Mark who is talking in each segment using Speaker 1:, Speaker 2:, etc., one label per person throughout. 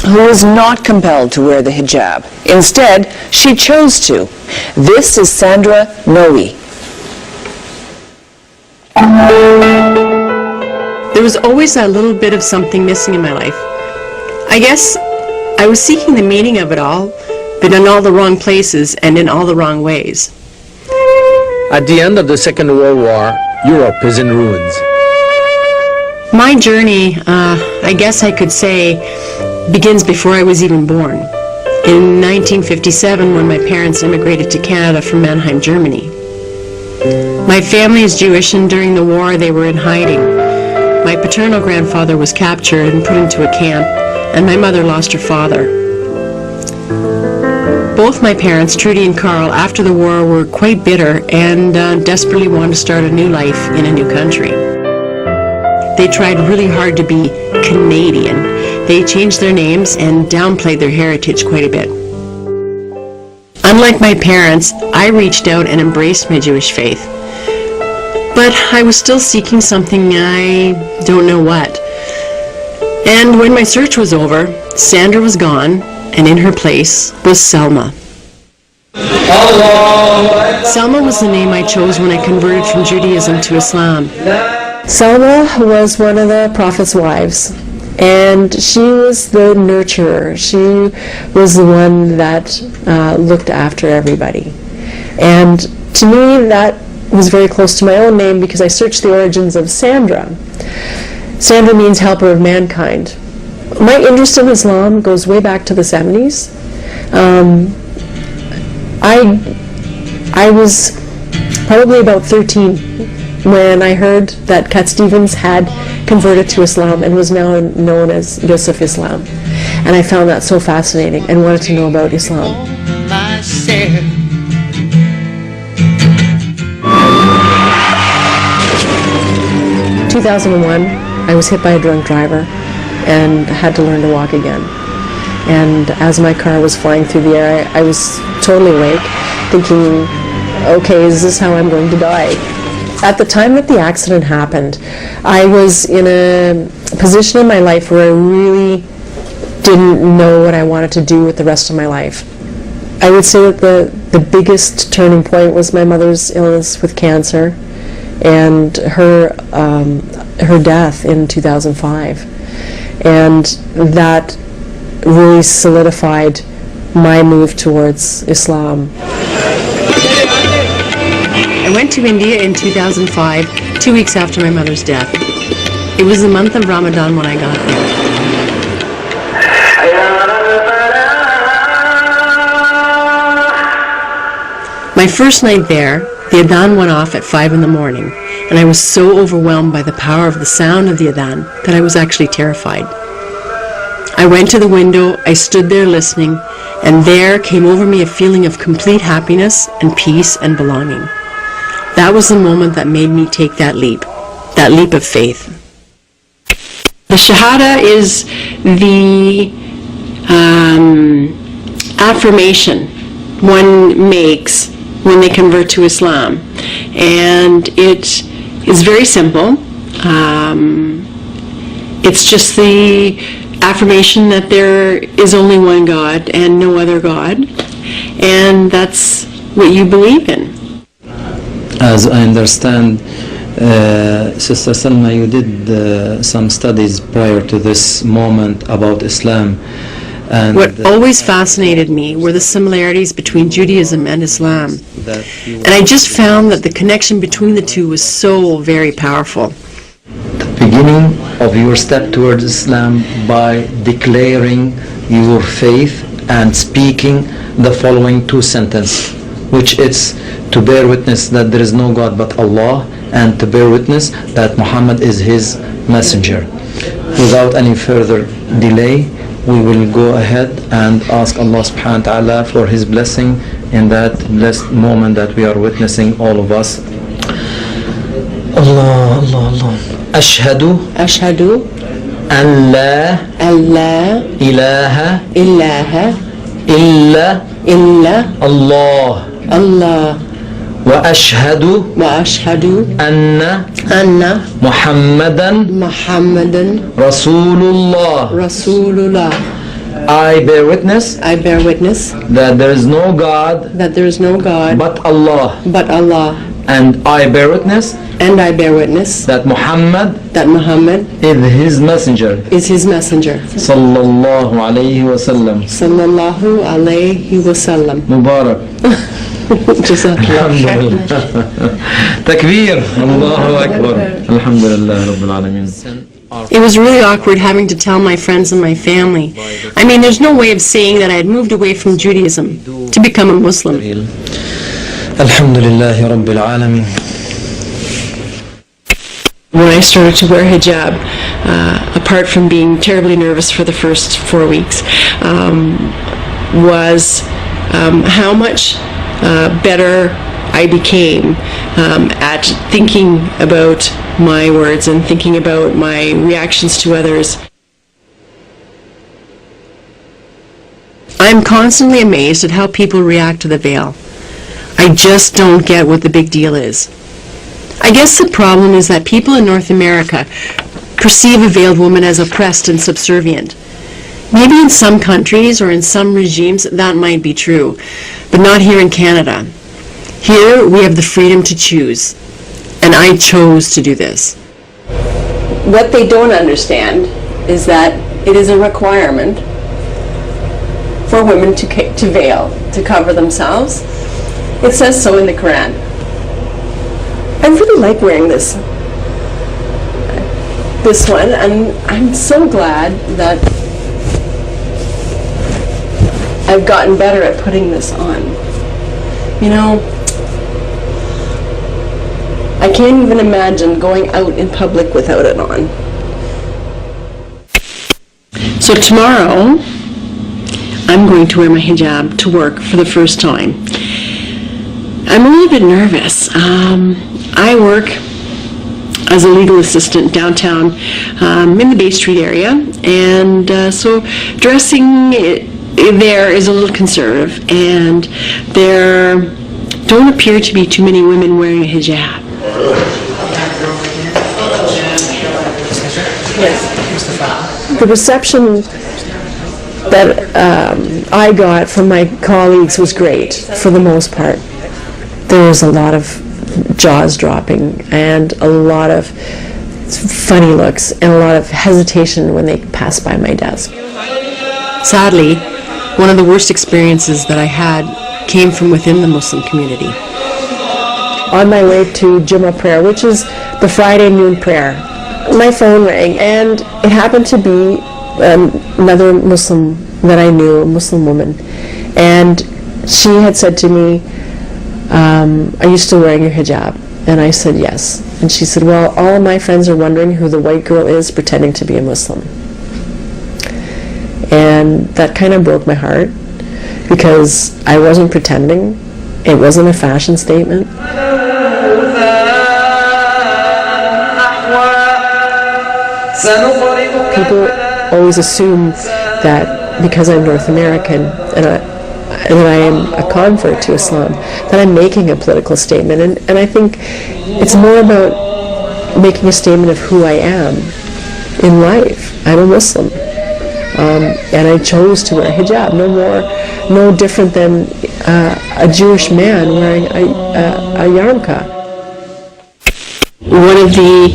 Speaker 1: who was not compelled to wear the hijab. Instead, she chose to. This is Sandra Noe.
Speaker 2: There was always a little bit of something missing in my life. I guess I was seeking the meaning of it all, but in all the wrong places and in all the wrong ways.
Speaker 3: At the end of the Second World War, Europe is in ruins.
Speaker 2: My journey, I guess I could say, begins before I was even born. In 1957, when my parents immigrated to Canada from Mannheim, Germany. My family is Jewish, and during the war they were in hiding. My paternal grandfather was captured and put into a camp, and my mother lost her father. Both my parents, Trudy and Carl, after the war were quite bitter and desperately wanted to start a new life in a new country. They tried really hard to be Canadian. They changed their names and downplayed their heritage quite a bit. Unlike my parents, I reached out and embraced my Jewish faith. But I was still seeking something, I don't know what. And when my search was over, Sandra was gone, and in her place was Selma. Selma was the name I chose when I converted from Judaism to Islam.
Speaker 4: Selma was one of the Prophet's wives, and she was the nurturer. She was the one that looked after everybody. And to me, that was very close to my own name because I searched the origins of Sandra. Sandra means helper of mankind. My interest in Islam goes way back to the 70s. I was probably about 13 when I heard that Cat Stevens had converted to Islam and was now known as Yusuf Islam. And I found that so fascinating and wanted to know about Islam. 2001, I was hit by a drunk driver and had to learn to walk again. And as my car was flying through the air, I was totally awake, thinking, okay, is this how I'm going to die? At the time that the accident happened, I was in a position in my life where I really didn't know what I wanted to do with the rest of my life. I would say that the biggest turning point was my mother's illness with cancer and her death in 2005. And that really solidified my move towards Islam.
Speaker 2: I went to India in 2005, 2 weeks after my mother's death. It was the month of Ramadan when I got there. My first night there, the adhan went off at 5 in the morning, and I was so overwhelmed by the power of the sound of the adhan that I was actually terrified. I went to the window, I stood there listening, and there came over me a feeling of complete happiness and peace and belonging. That was the moment that made me take that leap of faith. The Shahada is the affirmation one makes when they convert to Islam. And it is very simple. It's just the affirmation that there is only one God and no other God. And that's what you believe in.
Speaker 5: As I understand, Sister Salma, you did some studies prior to this moment about Islam. And
Speaker 2: what always fascinated me were the similarities between Judaism and Islam. And I just found that the connection between the two was so very powerful.
Speaker 5: The beginning of your step towards Islam by declaring your faith and speaking the following two sentences, which is to bear witness that there is no God but Allah, and to bear witness that Muhammad is his messenger. Without any further delay, we will go ahead and ask Allah subhanahu wa ta'ala for his blessing in that blessed moment that we are witnessing, all of us. Allah, Allah, Allah. Ashhadu an la ilaha illa Allah wa ashhadu anna Muhammadan Rasulullah. I bear witness
Speaker 2: I bear witness
Speaker 5: that there is no God
Speaker 2: that there is no God
Speaker 5: but Allah,
Speaker 2: but Allah,
Speaker 5: and I bear witness
Speaker 2: and I bear witness
Speaker 5: that Muhammad
Speaker 2: that Muhammad
Speaker 5: is his messenger.
Speaker 2: is his messenger.
Speaker 5: Sallallahu alayhi wa sallam.
Speaker 2: Sallallahu alayhi wa sallam.
Speaker 5: Mubarak. Alhamdulillah. Takbir. Allahu Akbar. Alhamdulillah Rabbil Alameen.
Speaker 2: It was really awkward having to tell my friends and my family. I mean, there's no way of saying that I had moved away from Judaism to become a Muslim.
Speaker 5: Alhamdulillah Rabbil Alameen.
Speaker 2: When I started to wear hijab, apart from being terribly nervous for the first 4 weeks, was how much better I became at thinking about my words and thinking about my reactions to others. I'm constantly amazed at how people react to the veil. I just don't get what the big deal is. I guess the problem is that people in North America perceive a veiled woman as oppressed and subservient. Maybe in some countries or in some regimes that might be true, but not here in Canada. Here we have the freedom to choose, and I chose to do this. What they don't understand is that it is a requirement for women to veil, to cover themselves. It says so in the Quran. I really like wearing this one, and I'm so glad that I've gotten better at putting this on. You know, I can't even imagine going out in public without it on. So tomorrow, I'm going to wear my hijab to work for the first time. I'm a little bit nervous. I work as a legal assistant downtown in the Bay Street area, and so dressing there is a little conservative, and there don't appear to be too many women wearing a hijab. Yes. The reception that I got from my colleagues was great for the most part. There was a lot of jaws dropping and a lot of funny looks and a lot of hesitation when they passed by my desk. Sadly, one of the worst experiences that I had came from within the Muslim community. On my way to Jummah prayer, which is the Friday noon prayer, my phone rang, and it happened to be another Muslim that I knew, a Muslim woman, and she had said to me, are you still wearing your hijab? And I said yes. And she said, well, all of my friends are wondering who the white girl is pretending to be a Muslim. And that kind of broke my heart, because I wasn't pretending. It wasn't a fashion statement. People always assume that because I'm North American and that I am a convert to Islam, that I'm making a political statement. And I think it's more about making a statement of who I am in life. I'm a Muslim. And I chose to wear hijab, no different than a Jewish man wearing a yarmulke. One of the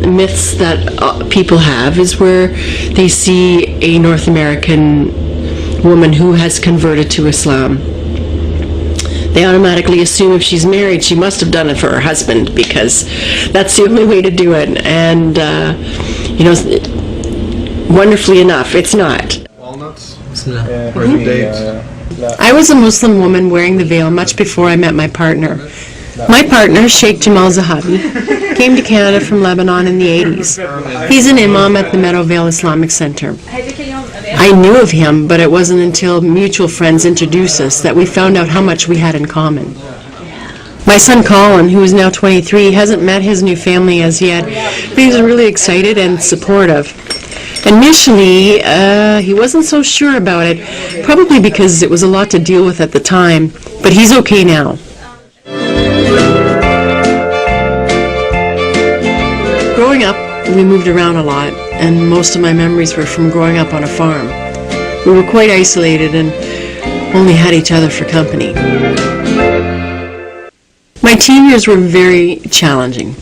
Speaker 2: myths that people have is where they see a North American woman who has converted to Islam. They automatically assume if she's married, she must have done it for her husband, because that's the only way to do it. And, you know, wonderfully enough, it's not.
Speaker 6: Walnuts? Or the dates?
Speaker 2: I was a Muslim woman wearing the veil much before I met my partner. My partner, Sheikh Jamal Zahabi, came to Canada from Lebanon in the 80s. He's an imam at the Meadowvale Islamic Center. I knew of him, but it wasn't until mutual friends introduced us that we found out how much we had in common. My son Colin, who is now 23, hasn't met his new family as yet, but he's really excited and supportive. Initially, he wasn't so sure about it, probably because it was a lot to deal with at the time, but he's okay now. Growing up, we moved around a lot, and most of my memories were from growing up on a farm. We were quite isolated and only had each other for company. My teen years were very challenging.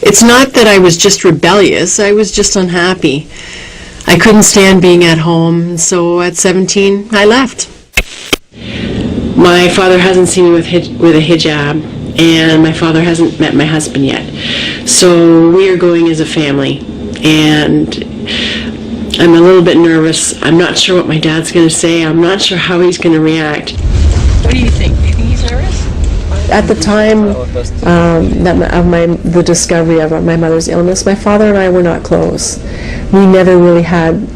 Speaker 2: It's not that I was just rebellious, I was just unhappy. I couldn't stand being at home, so at 17, I left. My father hasn't seen me with a hijab, and my father hasn't met my husband yet. So we are going as a family, and I'm a little bit nervous. I'm not sure what my dad's going to say. I'm not sure how he's going to react. What do you think? Do you think he's nervous?
Speaker 4: At the time of the discovery of my mother's illness, my father and I were not close. We never really had